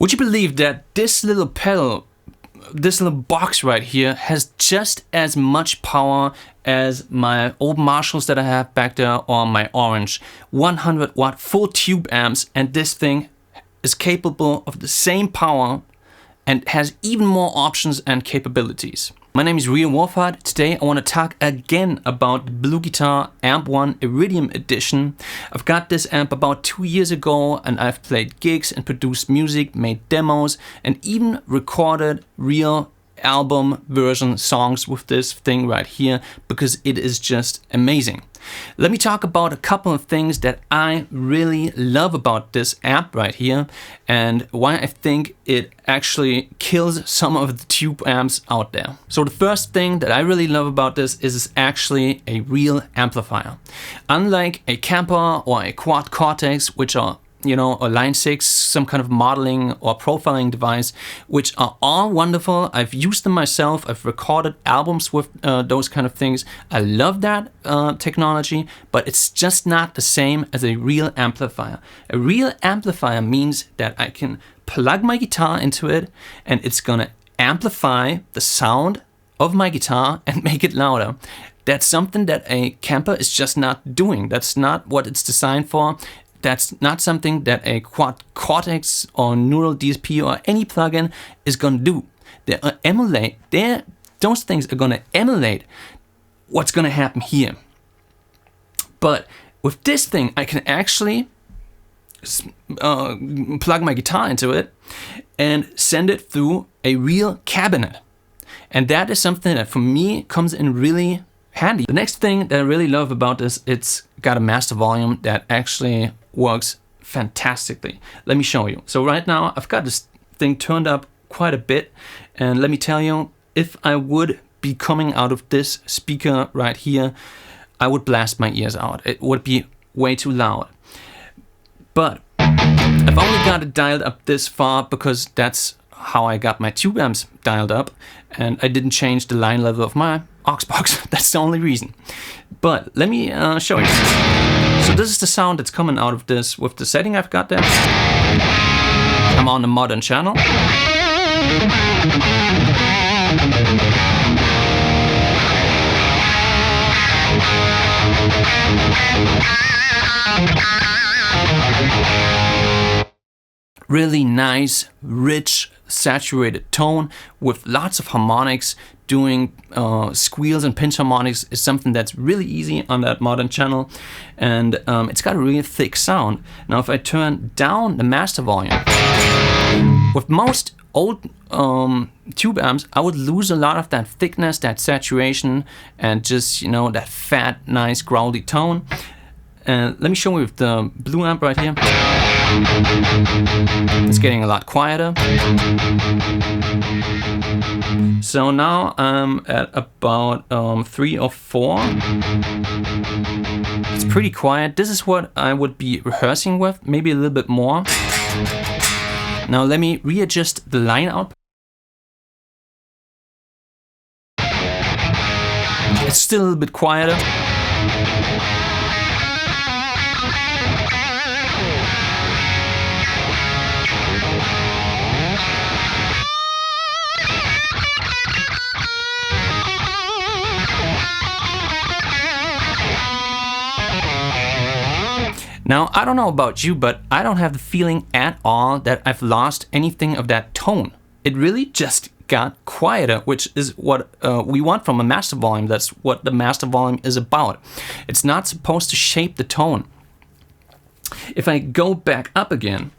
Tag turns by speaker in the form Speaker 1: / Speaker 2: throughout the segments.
Speaker 1: Would you believe that this little pedal, this little box right here, has just as much power as my old Marshalls that I have back there, or my Orange 100 watt full tube amps, and this thing is capable of the same power and has even more options and capabilities. My name is Real Wolfhard. Today I want to talk again about the BluGuitar AMP1 Iridium Edition. I've got this amp about 2 years ago, and I've played gigs and produced music, made demos, and even recorded real album version songs with this thing right here, because it is just amazing. Let me talk about a couple of things that I really love about this amp right here, and why I think it actually kills some of the tube amps out there. So the first thing that I really love about this is it's actually a real amplifier. Unlike a Kemper or a Quad Cortex, which are, you know, a Line 6, some kind of modeling or profiling device, which are all wonderful. I've used them myself. I've recorded albums with those kind of things. I love that technology, but it's just not the same as a real amplifier. A real amplifier means that I can plug my guitar into it, and it's gonna amplify the sound of my guitar and make it louder. That's something that a Kemper is just not doing. That's not what it's designed for. That's not something that a Quad Cortex or Neural DSP or any plugin is gonna do. Those things are gonna emulate what's gonna happen here. But with this thing, I can actually plug my guitar into it and send it through a real cabinet. And that is something that for me comes in really handy. The next thing that I really love about this, it's got a master volume that actually works fantastically. Let me show you. So right now I've got this thing turned up quite a bit, and let me tell you, if I would be coming out of this speaker right here, I would blast my ears out. It would be way too loud. But I've only got it dialed up this far because that's how I got my tube amps dialed up, and I didn't change the line level of my aux box. That's the only reason. But let me show you. So this is the sound that's coming out of this with the setting I've got there. I'm on the modern channel. Really nice, rich, saturated tone with lots of harmonics. Doing squeals and pinch harmonics is something that's really easy on that modern channel, and it's got a really thick sound. Now if I turn down the master volume, with most old tube amps, I would lose a lot of that thickness, that saturation, and just, you know, that fat, nice, growly tone. Let me show you with the Blue amp right here. It's getting a lot quieter. So now I'm at about 3 or 4. It's pretty quiet. This is what I would be rehearsing with, maybe a little bit more. Now let me readjust the line out. It's still a little bit quieter. Now, I don't know about you, but I don't have the feeling at all that I've lost anything of that tone. It really just got quieter, which is what we want from a master volume. That's what the master volume is about. It's not supposed to shape the tone. If I go back up again,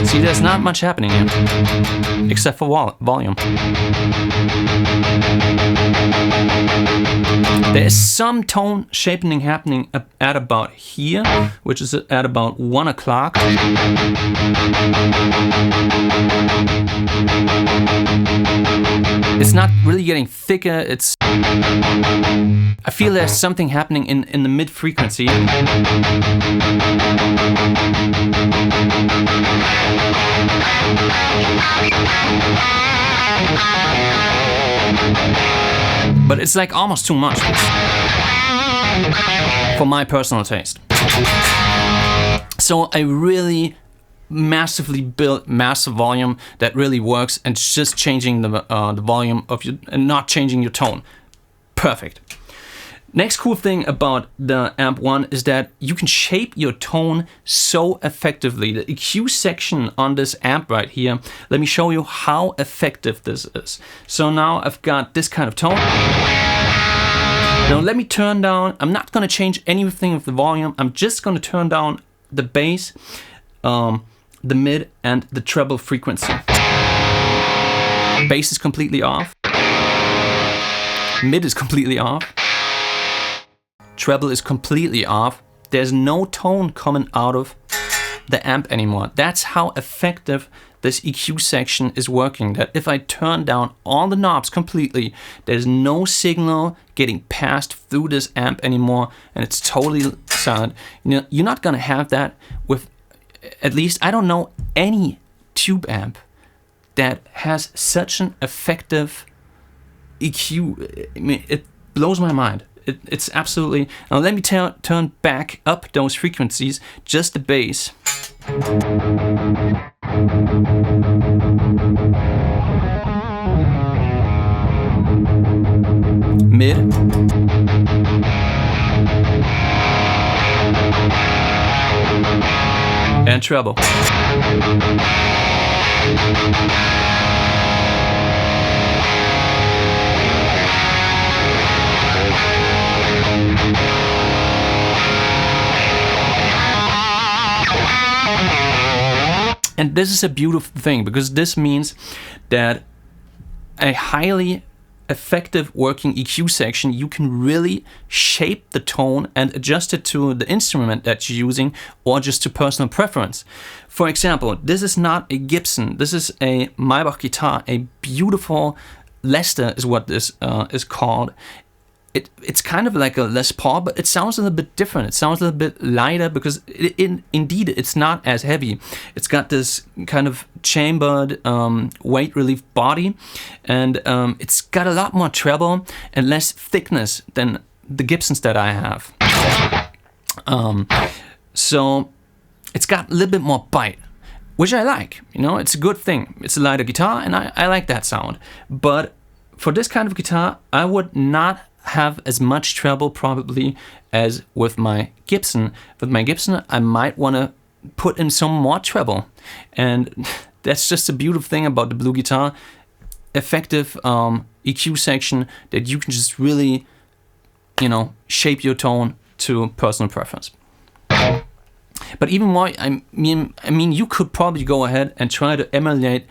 Speaker 1: see, there's not much happening here, except for volume. There is some tone shaping happening at about here, which is at about 1 o'clock. It's not really getting thicker. I feel there's something happening in the mid frequency. But it's like almost too much for my personal taste. So I really massively built massive volume that really works, and just changing the volume of your, and not changing your tone. Perfect. Next cool thing about the AMP1 is that you can shape your tone so effectively. The EQ section on this amp right here, let me show you how effective this is. So now I've got this kind of tone. Now let me turn down, I'm not going to change anything with the volume, I'm just going to turn down the bass, the mid, and the treble frequency. Bass is completely off. Mid is completely off. Treble is completely off. There's no tone coming out of the amp anymore. That's how effective this EQ section is working. That if I turn down all the knobs completely, there's no signal getting passed through this amp anymore, and it's totally silent. You know, you're not gonna have that with, at least I don't know any tube amp that has such an effective EQ. I mean, it blows my mind. It's absolutely... Now let me turn back up those frequencies, just the bass. Mid. And treble. And this is a beautiful thing, because this means that a highly effective working EQ section, you can really shape the tone and adjust it to the instrument that you're using, or just to personal preference. For example, this is not a Gibson, this is a Maybach guitar, a beautiful Lester is what this is called. It's kind of like a Les Paul, but it sounds a little bit different. It sounds a little bit lighter, because indeed it's not as heavy. It's got this kind of chambered weight relief body, and it's got a lot more treble and less thickness than the Gibsons that I have. So it's got a little bit more bite, which I like. You know, it's a good thing. It's a lighter guitar, and I like that sound. But for this kind of guitar, I would not have as much treble probably as with my Gibson. With my Gibson, I might want to put in some more treble, and that's just a beautiful thing about the Bluke guitar. Effective EQ section that you can just really, you know, shape your tone to personal preference. But even more, I mean, you could probably go ahead and try to emulate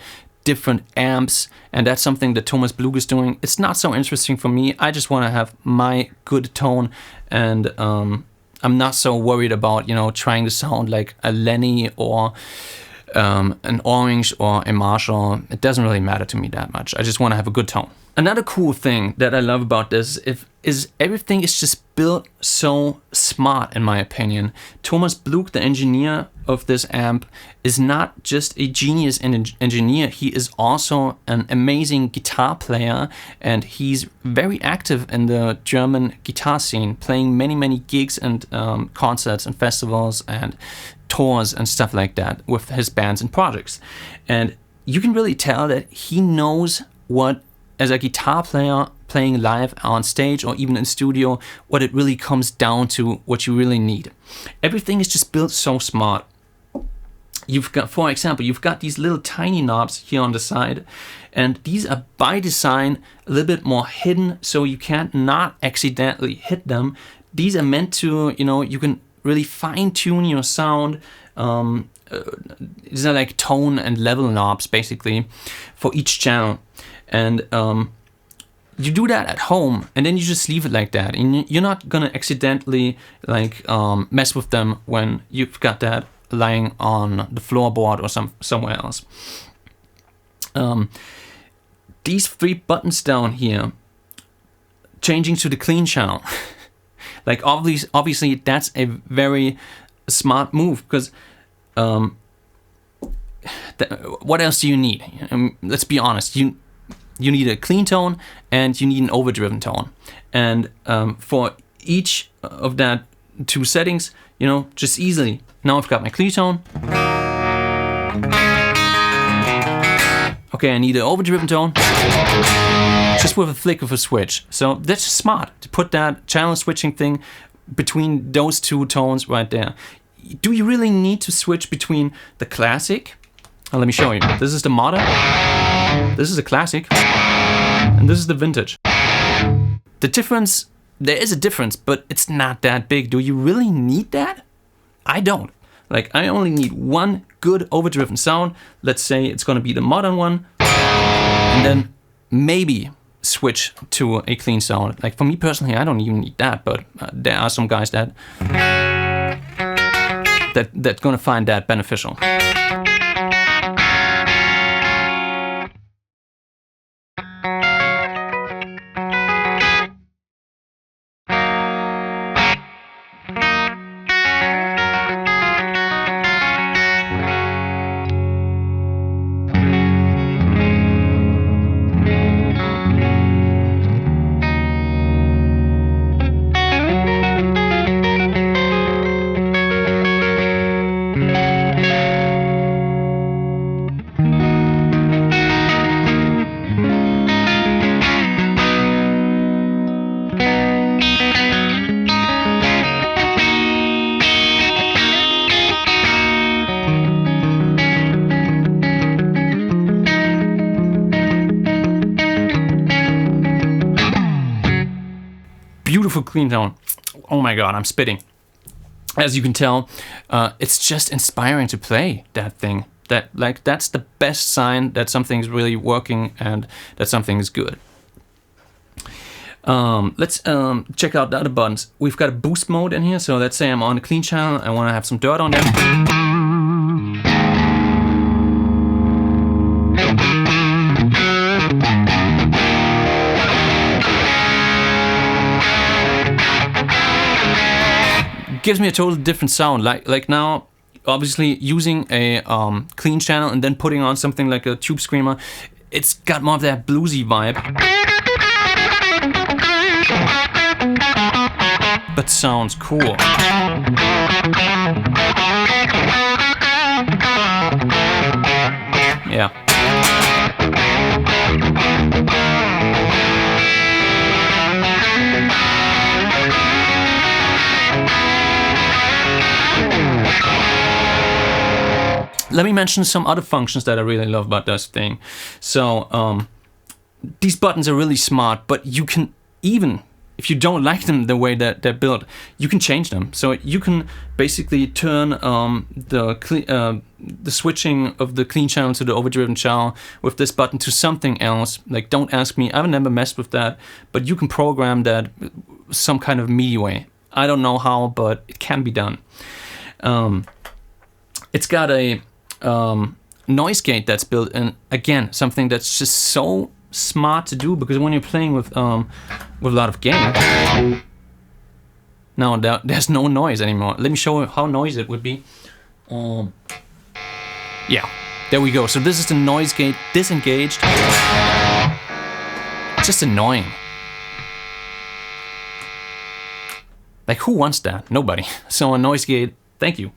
Speaker 1: different amps, and that's something that Thomas Bluke is doing. It's not so interesting for me. I just want to have my good tone, and I'm not so worried about, you know, trying to sound like a Lenny or an Orange or a Marshall. It doesn't really matter to me that much. I just want to have a good tone. Another cool thing that I love about this is everything is just built so smart, in my opinion. Thomas Bluke, the engineer of this amp, is not just a genius engineer. He is also an amazing guitar player, and he's very active in the German guitar scene, playing many gigs and concerts and festivals and tours and stuff like that with his bands and projects. And you can really tell that he knows what, as a guitar player playing live on stage or even in studio, what it really comes down to, what you really need. Everything is just built so smart. You've got, for example, you've got these little tiny knobs here on the side, and these are by design a little bit more hidden, so you can't not accidentally hit them. These are meant to, you know, you can really fine tune your sound. These are like tone and level knobs basically for each channel. And you do that at home, and then you just leave it like that, and you're not gonna accidentally like mess with them when you've got that lying on the floorboard or somewhere else. these 3 buttons down here, changing to the clean channel, like obviously that's a very smart move, because what else do you need? Let's be honest, you need a clean tone and you need an overdriven tone, and for each of that 2 settings, you know, just easily, now I've got my clean tone. Okay, I need an overdriven tone, just with a flick of a switch. So that's smart to put that channel switching thing between those 2 tones right there. Do you really need to switch between the classic? Let me show you. This is the modern, this is the classic, and this is the vintage. The difference, there is a difference, but it's not that big. Do you really need that? I don't. Like, I only need one good overdriven sound. Let's say it's gonna be the modern one, and then maybe switch to a clean sound. Like, for me personally, I don't even need that, but there are some guys that's gonna find that beneficial. Beautiful clean tone. Oh my god, I'm spitting. As you can tell, it's just inspiring to play that thing. That's the best sign that something's really working and that something is good. Let's check out the other buttons. We've got a boost mode in here, so let's say I'm on a clean channel, I want to have some dirt on there. Gives me a totally different sound. Like now, obviously using a clean channel and then putting on something like a tube screamer, it's got more of that bluesy vibe, but sounds cool. Yeah. Let me mention some other functions that I really love about this thing. So these buttons are really smart, but you can, even if you don't like them the way that they're built, you can change them. So you can basically turn the switching of the clean channel to the overdriven channel with this button to something else. Like, don't ask me, I've never messed with that, but you can program that some kind of MIDI way. I don't know how, but it can be done. It's got a noise gate that's built in, again, something that's just so smart to do, because when you're playing with a lot of gain, now there's no noise anymore. Let me show you how noisy it would be. Yeah, there we go. So this is the noise gate disengaged. Just annoying. Like, who wants that? Nobody. So a noise gate, thank you.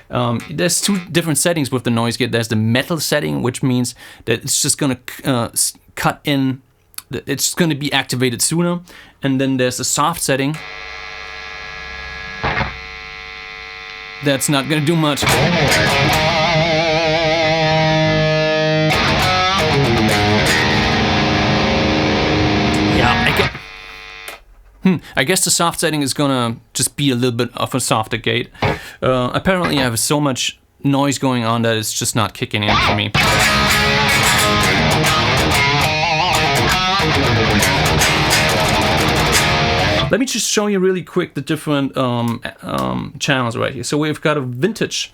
Speaker 1: There's 2 different settings with the noise gate. There's the metal setting, which means that it's just gonna cut in, it's gonna be activated sooner. And then there's the soft setting. That's not gonna do much. Yeah, I guess the soft setting is gonna just be a little bit of a softer gate. Apparently I have so much noise going on that it's just not kicking in for me. Let me just show you really quick the different channels right here. So we've got a vintage.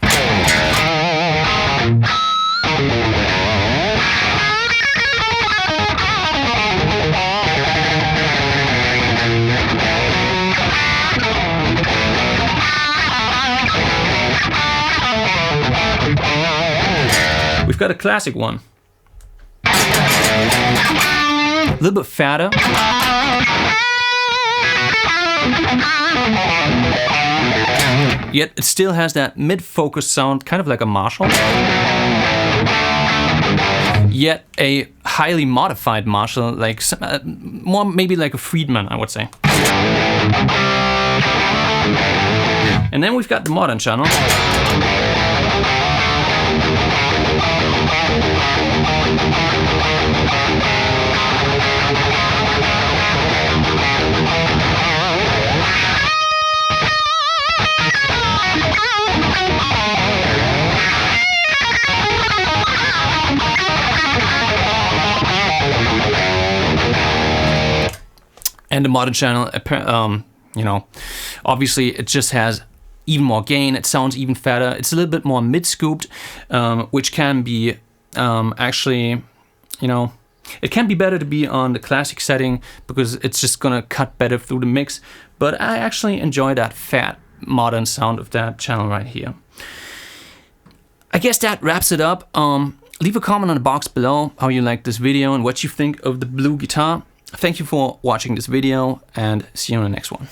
Speaker 1: got a classic one. A little bit fatter. Yet it still has that mid-focus sound, kind of like a Marshall. Yet a highly modified Marshall, like more maybe like a Friedman, I would say. And then we've got the modern channel. And the modern channel, you know, obviously it just has even more gain. It sounds even fatter. It's a little bit more mid-scooped, which can be actually, you know, it can be better to be on the classic setting because it's just gonna cut better through the mix. But I actually enjoy that fat modern sound of that channel right here. I guess that wraps it up. Leave a comment on the box below how you like this video and what you think of the Bluke guitar. Thank you for watching this video and see you in the next one.